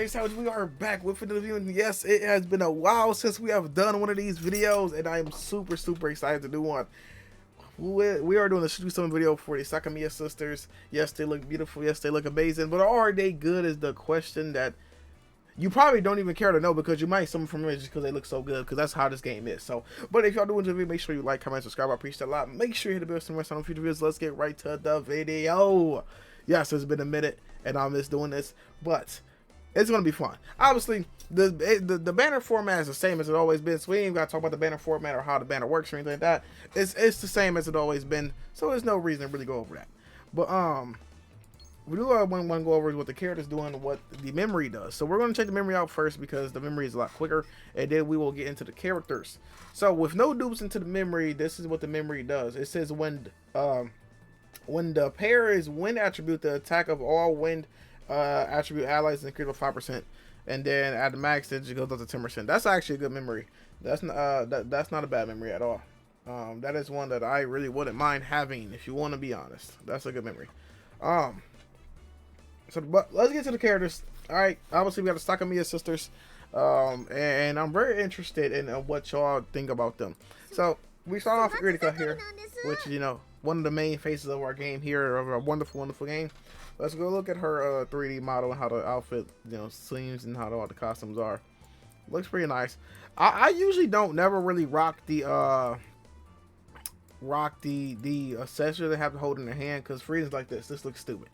Savage, we are back with another video, and yes, it has been a while since we have done one of these videos, and I am super excited to do one. We are doing a do something video for the Sakamiya Sisters. Yes, they look beautiful, yes, they look amazing, but are they good is the question that you probably don't even care to know, because you might summon from images because they look so good, because that's how this game is. So, but if y'all do enjoy the video, make sure you like, comment, subscribe. I appreciate it a lot. Make sure you hit the bell so much on future videos. Let's get right to the video. Yes, it's been a minute, and I miss doing this, but it's gonna be fun. Obviously, the banner format is the same as it always been, so we ain't gotta talk about the banner format or how the banner works or anything like that. It's the same as it always been, so there's no reason to really go over that. But we do want to go over what the character's doing and what the memory does. So we're going to check the memory out first, because the memory is a lot quicker, and then we will get into the characters. So with no dupes into the memory, this is what the memory does. It says when the pair is wind attribute, the attack of all wind attribute allies increase by 5%, and then at the max it goes up to 10%. That's actually a good memory. That's not a bad memory at all. That is one that I really wouldn't mind having, if you want to be honest. That's a good memory. So, but let's get to the characters. All right, obviously we got the Sakamiya Sisters, and I'm very interested in what y'all think about them. So we start off with Irika here, which is, you know, one of the main faces of our game here, of our wonderful game. Let's go look at her 3D model and how the outfit, you know, seems, and how all the costumes are. Looks pretty nice. I usually never really rock the accessory they have to hold in their hand, because for reasons like this looks stupid.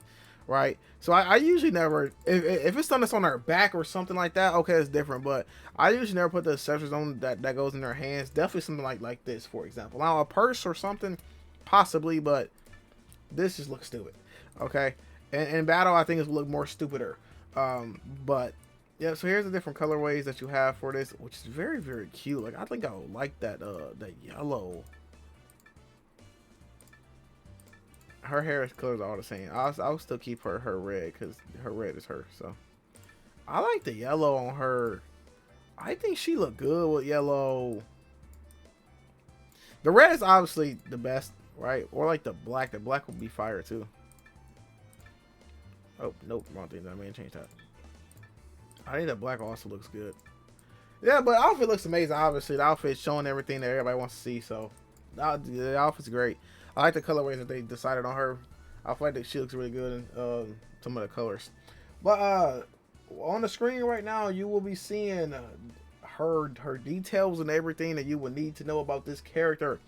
Right, so I usually never, if it's something that's on her back or something like that, okay, it's different. But I usually never put the accessories on that goes in their hands. Definitely something like this, for example. Now a purse or something, possibly, but this just looks stupid. Okay, and in battle I think it would look more stupider. But yeah, so here's the different colorways that you have for this, which is very cute. Like, I think I would like that that yellow. Her hair colors are all the same. I'll still keep her red, because her red is her. So I like the yellow on her. I think she look good with yellow. The red is obviously the best, right? Or like the black. The black would be fire too. Oh nope, wrong thing. I may change that. I think the black also looks good. Yeah, but the outfit looks amazing. Obviously, the outfit's showing everything that everybody wants to see. So the outfit's great. I like the colorways that they decided on her. I feel like that she looks really good in some of the colors. But on the screen right now, you will be seeing her details and everything that you would need to know about this character.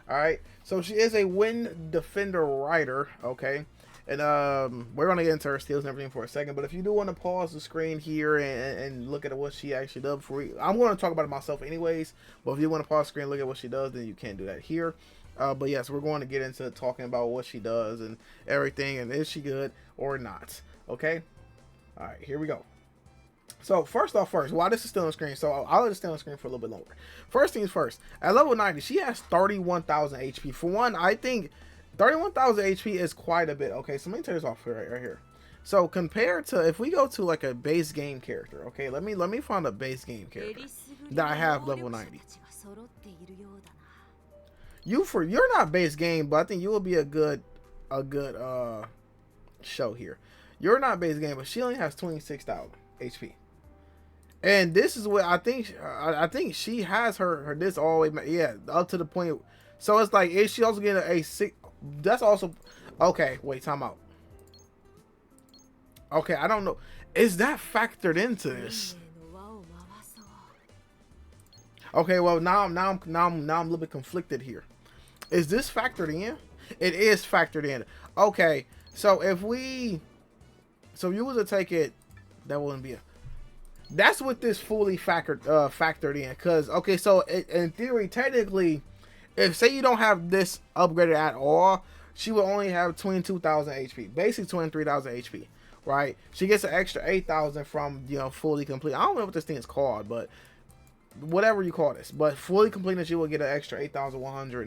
All right, so she is a Wind Defender Rider. Okay, and we're gonna get into her skills and everything for a second. But if you do want to pause the screen here and look at what she actually does I'm going to talk about it myself anyways. But if you want to pause the screen and look at what she does, then you can do that here. But yes, we're going to get into talking about what she does and everything, and is she good or not. Okay, all right, here we go. So first, while this is still on screen, so I'll let it stay on screen for a little bit longer. First things first, at level 90 she has 31,000 HP. For one, I think 31,000 HP is quite a bit. Okay, so let me turn this off right here. So compared to, if we go to like a base game character, okay, let me find a base game character that I have level 90. You're not base game, but I think you will be a good show here. You're not base game, but she only has 26,000 HP, and this is what I think. I think she has her this all the way, yeah, up to the point. So it's like, is she also getting a 6? That's also okay. Wait, time out. Okay, I don't know. Is that factored into this? Okay, well now I'm a little bit conflicted here. Is this factored in? It is factored in. Okay, so if you were to take it, that wouldn't be that's what this fully factored in. Because okay, so in theory, technically, if say you don't have this upgraded at all, she would only have 22,000 HP, basically 23,000 HP, right? She gets an extra 8,000 from, you know, fully complete. I don't know what this thing is called, but whatever you call this, but fully completed, you will get an extra 8,100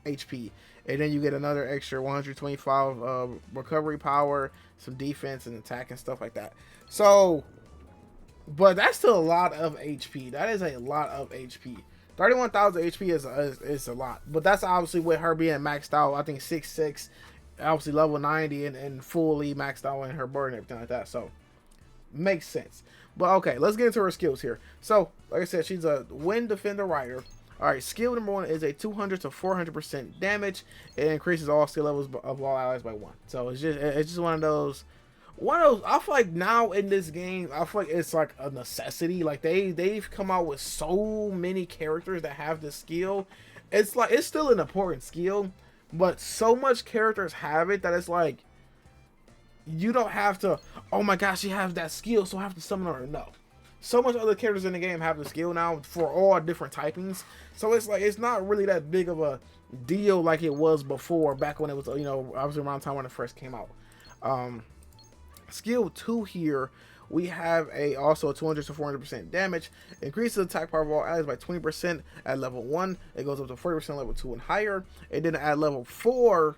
HP, and then you get another extra 125 recovery power, some defense and attack and stuff like that. So, but that's still a lot of HP. That is a lot of HP. 31,000 HP is a lot, but that's obviously with her being maxed out. I think 6'6", obviously level 90 and fully maxed out in her bird and everything like that. So makes sense. But okay, let's get into her skills here. So, like I said, she's a Wind Defender Rider. Alright, skill number 1 is a 200 to 400% damage. It increases all skill levels of all allies by 1. So it's just one of those. I feel like now in this game, I feel like it's like a necessity. Like they've come out with so many characters that have this skill. It's like it's still an important skill, but so much characters have it that it's like you don't have to, oh my gosh, she has that skill, so I have to summon her. No. So much other characters in the game have the skill now for all different typings. So it's like, it's not really that big of a deal like it was before, back when it was, you know, obviously around the time when it first came out. Skill 2 here, we have also a 200 to 400% damage. Increases the attack power of all allies by 20% at level 1. It goes up to 40% level 2 and higher. And then at level 4,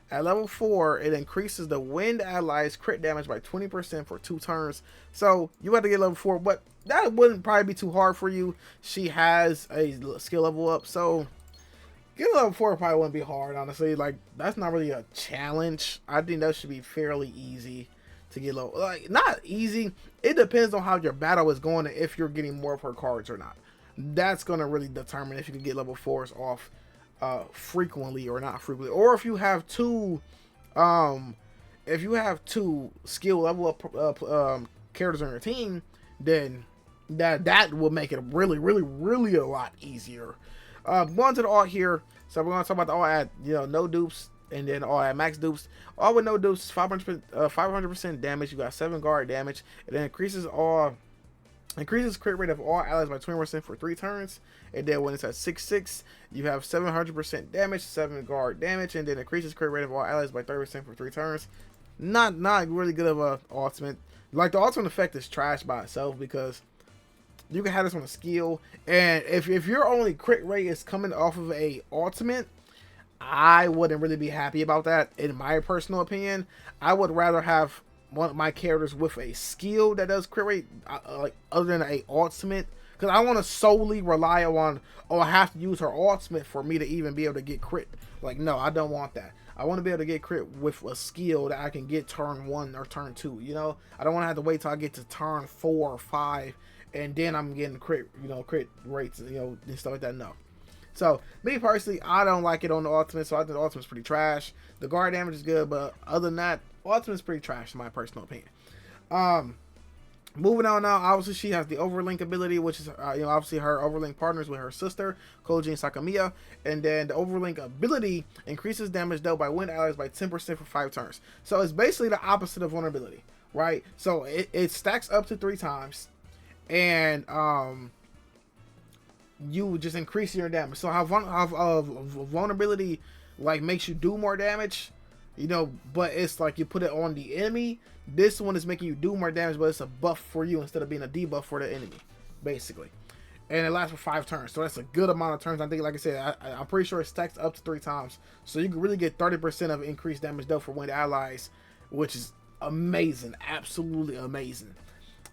it increases the wind allies crit damage by 20% for 2 turns. So you have to get level 4, but that wouldn't probably be too hard for you. She has a skill level up, so getting level 4 probably wouldn't be hard, honestly. Like, that's not really a challenge. I think that should be fairly easy to get level. Like, not easy. It depends on how your battle is going and if you're getting more of her cards or not. That's going to really determine if you can get level 4s off frequently or not frequently, or if you have two skill level up characters on your team, then that will make it really a lot easier. Going to the alt here, so we're going to talk about the alt at, you know, no dupes, and then all at max dupes. All with no dupes, 500% damage. You got 7 guard damage. It then increases crit rate of all allies by 20% for 3 turns. And then when it's at 6/6, you have 700% damage, 7 guard damage, and then increases crit rate of all allies by 30% for 3 turns. Not really good of a ultimate. Like, the ultimate effect is trash by itself because you can have this on a skill, and if your only crit rate is coming off of a ultimate, I wouldn't really be happy about that. In my personal opinion, I would rather have one of my characters with a skill that does crit rate, like, other than a ultimate, because I want to solely rely on, oh, I have to use her ultimate for me to even be able to get crit. Like, no, I don't want that. I want to be able to get crit with a skill that I can get turn 1 or turn 2, you know? I don't want to have to wait till I get to turn 4 or 5, and then I'm getting crit, you know, crit rates, you know, and stuff like that. No. So, me personally, I don't like it on the ultimate, so I think the ultimate's pretty trash. The guard damage is good, but other than that, ultimate's pretty trash in my personal opinion. Moving on now, obviously she has the overlink ability, which is, you know, obviously her overlink partners with her sister, Koji and Sakamiya. And then the overlink ability increases damage dealt by wind allies by 10% for 5 turns. So it's basically the opposite of vulnerability, right? So it stacks up to 3 times, and you just increase your damage. So how vulnerability, like, makes you do more damage, you know, but it's like you put it on the enemy. This one is making you do more damage, but it's a buff for you instead of being a debuff for the enemy, basically. And it lasts for 5 turns, so that's a good amount of turns. I think, like I said, I'm pretty sure it stacks up to 3 times, so you can really get 30% of increased damage dealt for wind allies, which is amazing, absolutely amazing.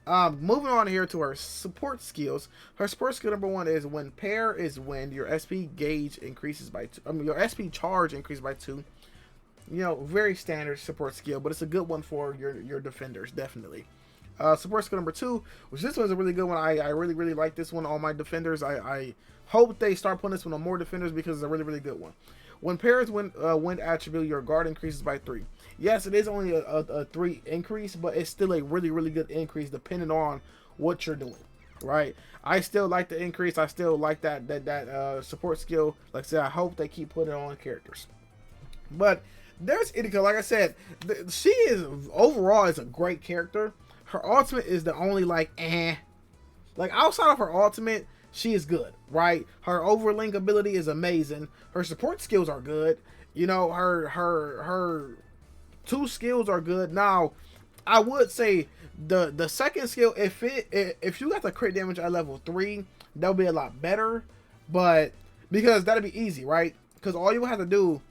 Moving on here to her support skills. Her support skill number 1 is when pair is when your SP gauge increases by 2. Your SP charge increases by 2. You know, very standard support skill, but it's a good one for your defenders, definitely. Support skill number 2, which this one's a really good one. I really like this one on my defenders. I hope they start putting this one on more defenders because it's a really good one. When pairs wind attribute, your guard increases by 3. Yes, it is only a 3 increase, but it's still a really good increase depending on what you're doing, right? I still like the increase. I still like that support skill. Like I said, I hope they keep putting it on characters. But there's Itika. Like I said, she is overall is a great character. Her ultimate is the only like outside of her ultimate, she is good, right? Her overlink ability is amazing. Her support skills are good. You know, her 2 skills are good. Now, I would say the second skill, if you got the crit damage at level 3, that'll be a lot better. But because that'll be easy, right? Because all you have to do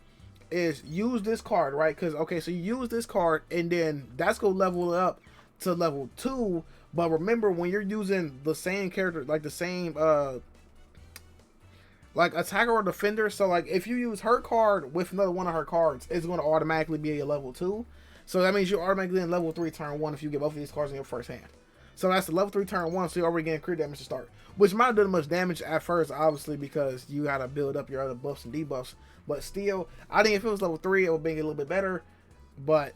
is use this card, right? Because, okay, so you use this card, and then that's gonna level it up to level 2. But remember, when you're using the same character, like the same like attacker or defender, so like if you use her card with another one of her cards, it's going to automatically be a level 2. So that means you're automatically in level 3 turn 1 if you get both of these cards in your first hand. So that's the level 3 turn 1, so you're already getting crit damage to start. Which might not do much damage at first, obviously, because you gotta build up your other buffs and debuffs. But still, I think if it was level 3, it would make it a little bit better. But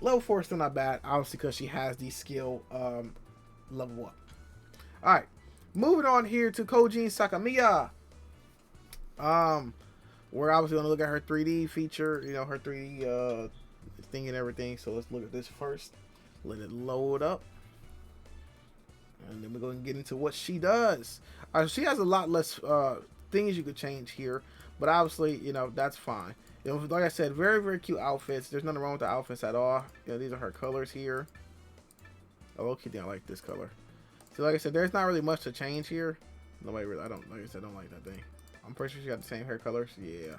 level 4 is still not bad, obviously, because she has the skill level up. Alright, moving on here to Kojin Sakamiya. We're obviously going to look at her 3D feature, you know, her 3D thing and everything. So let's look at this first. Let it load up. And then we're going to get into what she does. She has a lot less things you could change here. But obviously, you know, that's fine. You know, like I said, very, very cute outfits. There's nothing wrong with the outfits at all. You know, these are her colors here. Oh, okay, I like this color. So like I said, there's not really much to change here. Nobody really, like I said, I don't like that thing. I'm pretty sure she got the same hair colors. Yeah.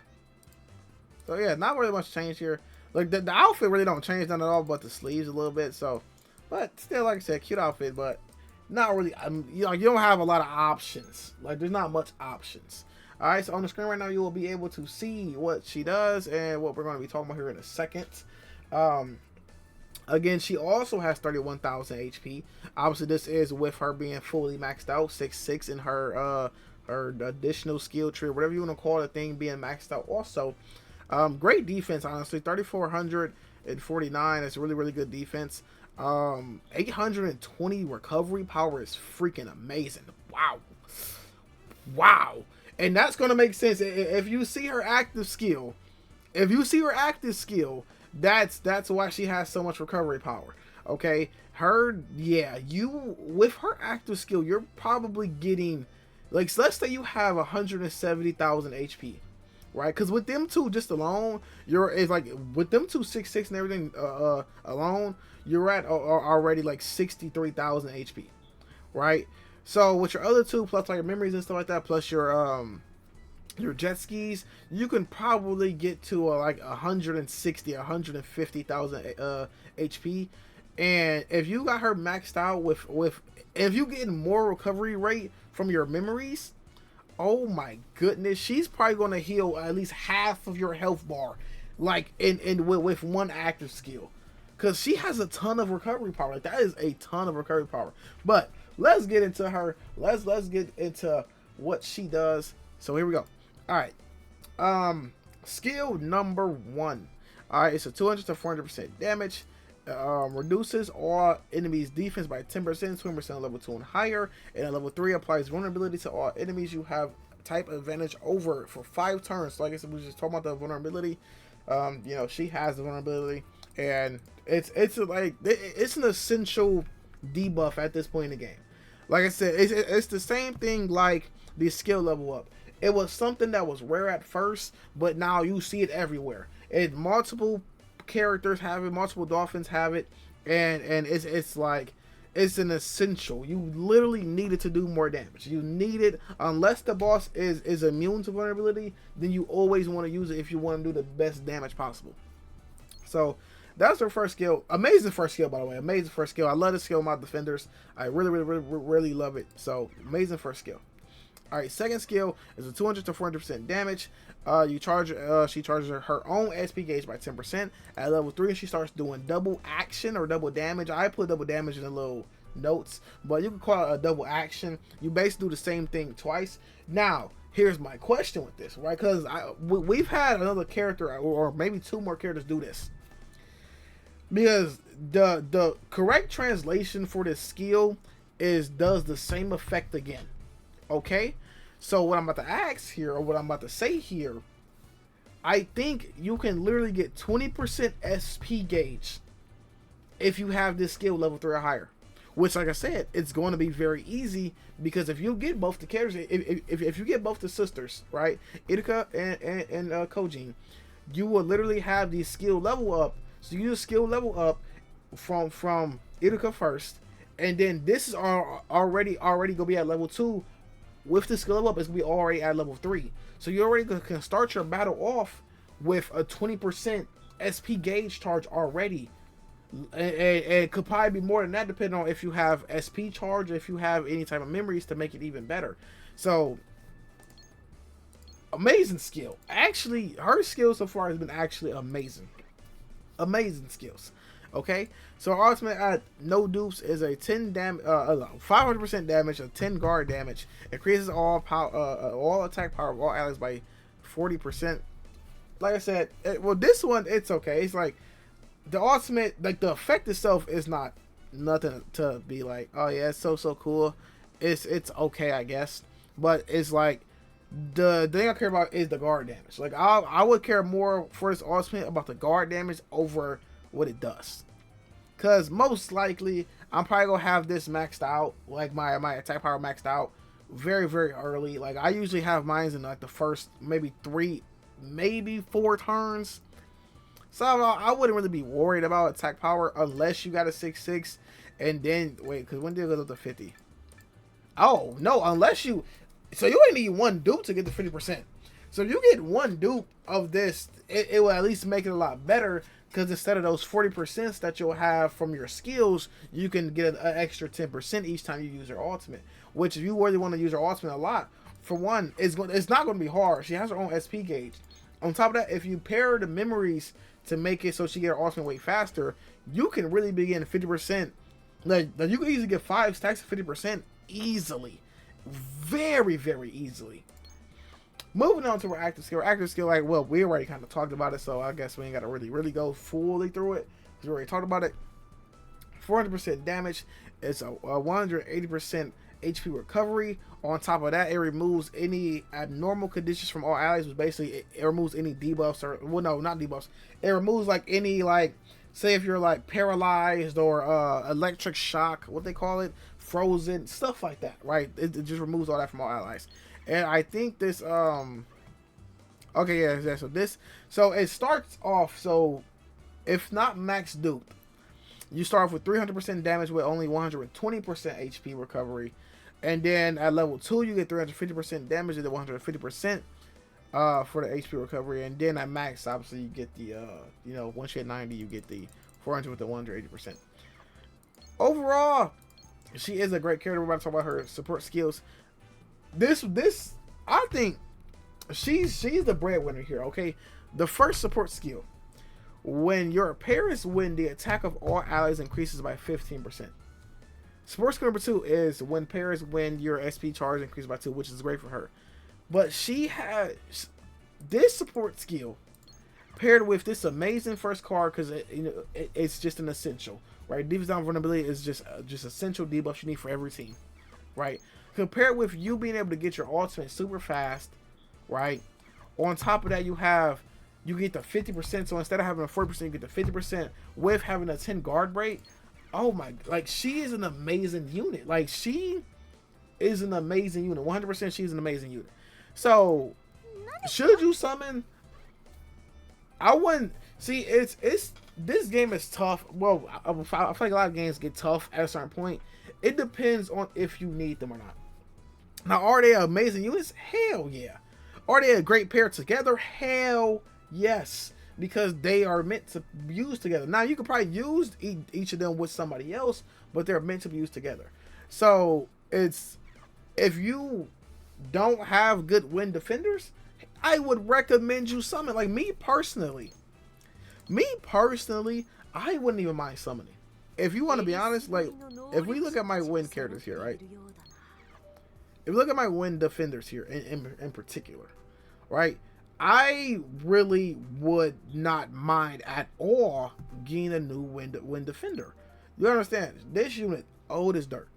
So yeah, not really much change here. Like the outfit really don't change none at all, but the sleeves a little bit. So, but still, like I said, cute outfit, but not really. You know, you don't have a lot of options. Like there's not much options. All right. So on the screen right now, you will be able to see what she does and what we're going to be talking about here in a second. Again, she also has 31,000 HP. Obviously, this is with her being fully maxed out, 6'6" in her her additional skill tree, whatever you want to call the thing, being maxed out. Also, great defense, honestly. 3,449. That's really, really good defense. 820 recovery power is freaking amazing. Wow, wow. And that's gonna make sense if you see her active skill. If you see her active skill, that's why she has so much recovery power. Okay, you with her active skill, you're probably getting. Like, so let's say you have 170,000 HP, right? Because with them two just alone, it's like with them two 6'6" and everything alone, you're at already like 63,000 HP, right? So with your other two plus like your memories and stuff like that, plus your jet skis, you can probably get to like 150,000 HP. And if you got her maxed out if you get more recovery rate from your memories, oh my goodness, she's probably going to heal at least half of your health bar, like with one active skill, because she has a ton of recovery power. Like that is a ton of recovery power. But let's get into her. Let's get into what she does. So here we go. All right, skill number 1. All right, it's a 200 to 400% damage. Reduces all enemies' defense by 10%, 20% at level 2 and higher, and at level 3 applies vulnerability to all enemies you have type advantage over for 5 turns. So like I said, we just talking about the vulnerability. You know, she has the vulnerability, and it's an essential debuff at this point in the game. Like I said, it's the same thing like the skill level up. It was something that was rare at first, but now you see it everywhere. And multiple characters have it, multiple dolphins have it, and it's like it's an essential. You literally need it to do more damage. You need it unless the boss is immune to vulnerability, then you always want to use it if you want to do the best damage possible. So that's her first skill. Amazing first skill, by the way. Amazing first skill. I love this skill with my defenders. I really love it. So amazing first skill. All right, second skill is a 200 to 400% damage. She charges her own SP gauge by 10%. At level 3, she starts doing double action or double damage. I put double damage in the little notes, but you can call it a double action. You basically do the same thing twice. Now, here's my question with this, right? Because we've had another character, or maybe 2 more characters do this. Because the correct translation for this skill is does the same effect again. Okay? So what I'm about to ask here, or what I'm about to say here, I think you can literally get 20% SP gauge if you have this skill level 3 or higher. Which, like I said, it's going to be very easy, because if you get both the characters, if you get both the sisters, right, Iruka and Kojin, you will literally have the skill level up. So you just skill level up from Iruka first, and then this is already gonna be at level 2. With the skill level up, it's gonna be already at level 3. So you already can start your battle off with a 20% SP gauge charge already. And it could probably be more than that, depending on if you have SP charge, if you have any type of memories to make it even better. So, amazing skill. Actually, her skill so far has been actually amazing. Amazing skills. Okay, so our ultimate at no dupes is a 500% damage, a 10 guard damage. Increases all power, all attack power of all allies by 40%. Like I said, well, this one it's okay. It's like the ultimate, like the effect itself is not nothing to be like, oh yeah, it's so cool. It's okay, I guess, but it's like the thing I care about is the guard damage. Like I would care more for this ultimate about the guard damage over what it does. Cause most likely I'm probably gonna have this maxed out, like my attack power maxed out very early. Like I usually have mine in like the first maybe 3, maybe 4 turns. So I wouldn't really be worried about attack power unless you got a 6/6, and then wait, cause when did it go up to 50? Oh no, unless you, so you only need 1 dupe to get to 50%. So if you get 1 dupe of this, it will at least make it a lot better. Because instead of those 40% that you'll have from your skills, you can get an extra 10% each time you use your ultimate. Which, if you really want to use your ultimate a lot, for one, it's not going to be hard. She has her own SP gauge. On top of that, if you pair the memories to make it so she get her ultimate way faster, you can really be getting 50%. Like you can easily get 5 stacks of 50% easily, very easily. Moving on to our active skill. Our active skill, like, well, we already kind of talked about it, so I guess we ain't got to really go fully through it. We already talked about it. 400% damage. It's a 180% HP recovery. On top of that, it removes any abnormal conditions from all allies, which basically it removes any debuffs, or, well, no, not debuffs. It removes, like, any, like, say if you're, like, paralyzed or electric shock, what they call it, frozen, stuff like that, right? It just removes all that from all allies. And I think this, okay, yeah, so it starts off, so if not max duped, you start off with 300% damage with only 120% HP recovery. And then at level 2, you get 350% damage and then 150% for the HP recovery. And then at max, obviously, you get the, you know, once you hit 90, you get the 400 with the 180%. Overall, she is a great character. We're about to talk about her support skills. This I think she's the breadwinner here. Okay, the first support skill, when your parents win, the attack of all allies increases by 15%. Support skill number 2 is when parents win, your SP charge increases by 2, which is great for her. But she has this support skill paired with this amazing first card, because it's just an essential, right? Defense down vulnerability is just essential debuff you need for every team, right? Compared with you being able to get your ultimate super fast, right? On top of that, you get the 50%. So instead of having a 40%, you get the 50% with having a 10 guard break. Oh my, like, she is an amazing unit. Like, she is an amazing unit. 100% she's an amazing unit. So, should you summon? I wouldn't. See, it's this game is tough. Well, I feel like a lot of games get tough at a certain point. It depends on if you need them or not. Now, are they amazing units? Hell yeah. Are they a great pair together? Hell yes. Because they are meant to be used together. Now, you could probably use each of them with somebody else, but they're meant to be used together. So, it's, if you don't have good wind defenders, I would recommend you summon. Like, me personally, I wouldn't even mind summoning. If you want to be honest, like, if we look at my wind characters here, right? If you look at my wind defenders here in particular, right? I really would not mind at all getting a new wind defender. You understand? This unit old as dirt.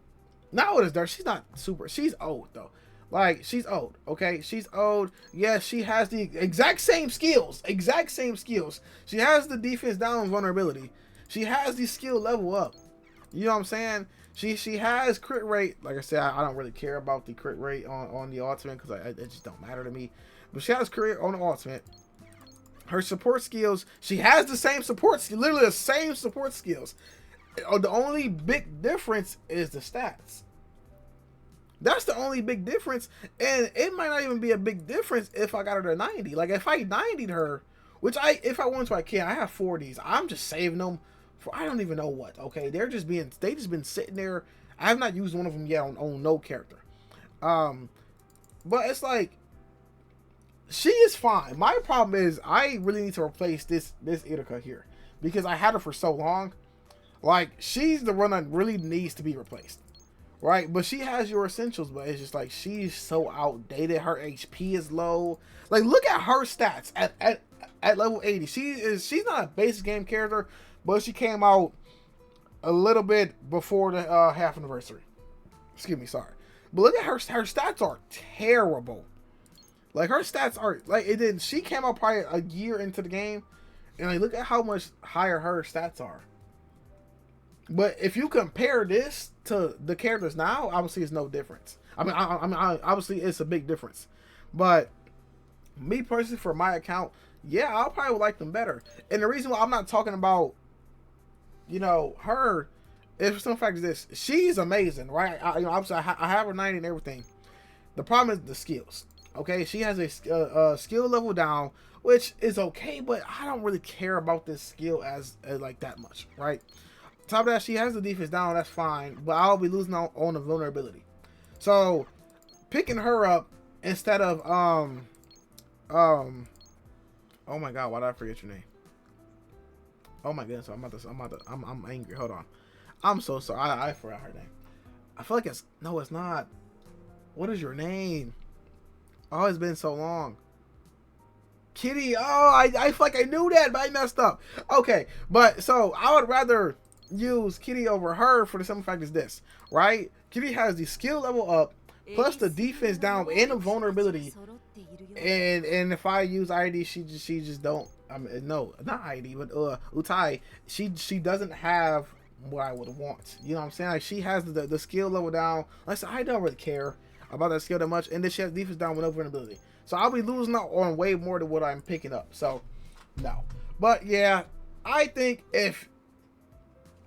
Not old as dirt. She's not super. She's old though. Like, she's old. Okay, she's old. Yes, she has the exact same skills. Exact same skills. She has the defense down vulnerability. She has the skill level up. You know what I'm saying? She has crit rate. Like I said, I don't really care about the crit rate on the ultimate because it just don't matter to me. But she has crit rate on the ultimate. Her support skills, she has the same support skill, literally the same support skills. The only big difference is the stats. That's the only big difference, and it might not even be a big difference if I got her to 90. Like, if I 90'd her, which if I want to, I can. I have 40s. I'm just saving them for I don't even know what. Okay, they just been sitting there. I have not used one of them yet on no character. But it's like, she is fine. My problem is I really need to replace this Irika here, because I had her for so long. Like, she's the one that really needs to be replaced, right? But she has your essentials, but it's just like she's so outdated. Her HP is low. Like, look at her stats at level 80. She's not a basic game character, but she came out a little bit before the half anniversary. Excuse me, sorry. But look at her stats are terrible. Like, her stats are like, it did. She came out probably a year into the game, and like, look at how much higher her stats are. But if you compare this to the characters now, obviously it's no difference. I mean, obviously it's a big difference. But me personally, for my account, yeah, I'll probably would like them better. And the reason why I'm not talking about, you know, her, is some fact is this: she's amazing, right? Obviously I have her 90 and everything. The problem is the skills. Okay, she has a skill level down, which is okay, but I don't really care about this skill as like that much, right? Top of that, she has the defense down, that's fine, but I'll be losing on the vulnerability. So picking her up instead of oh my god, why did I forget your name? Oh my goodness, I'm angry. Hold on. I'm so sorry. I forgot her name. I feel like it's not. What is your name? Oh, it's been so long. Kitty. Oh, I feel like I knew that, but I messed up. Okay, but so I would rather use Kitty over her for the simple fact is this, right? Kitty has the skill level up, plus the defense down and the vulnerability. And if I use ID, she just don't. I mean, no, not ID, but Utai. She doesn't have what I would want. You know what I'm saying? Like, she has the skill level down. Like I said, I don't really care about that skill that much, and then she has defense down with no vulnerability. So I'll be losing out on way more than what I'm picking up. So no, but yeah, I think if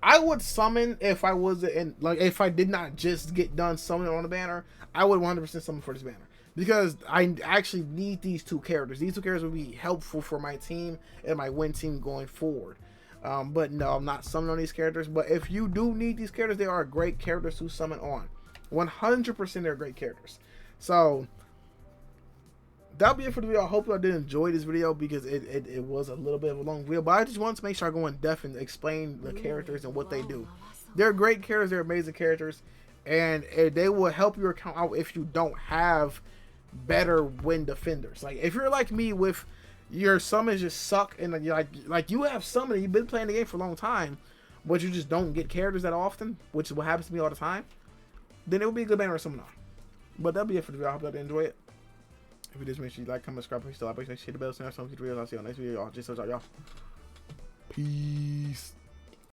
I would summon, if I was in, like, if I did not just get done summoning on the banner, I would 100% summon for this banner, because I actually need these two characters. These two characters would be helpful for my team and my win team going forward. But no, I'm not summoning on these characters. But if you do need these characters, they are great characters to summon on. 100% they're great characters. So that'll be it for the video. I hope y'all did enjoy this video, because it was a little bit of a long video, but I just wanted to make sure I go in depth and explain the characters and what they do. They're great characters. They're amazing characters, and they will help your account out if you don't have better win defenders. Like, if you're like me, with your summons just suck, and you're like you have summon, you've been playing the game for a long time, but you just don't get characters that often, which is what happens to me all the time, then it would be a good banner to summon on. But that'll be it for the video. I hope y'all did enjoy it. If you did, make sure you like, comment, subscribe, please still like, hit the bell, so next time we get videos. I'll see you on the next video, y'all. Just so y'all. Peace.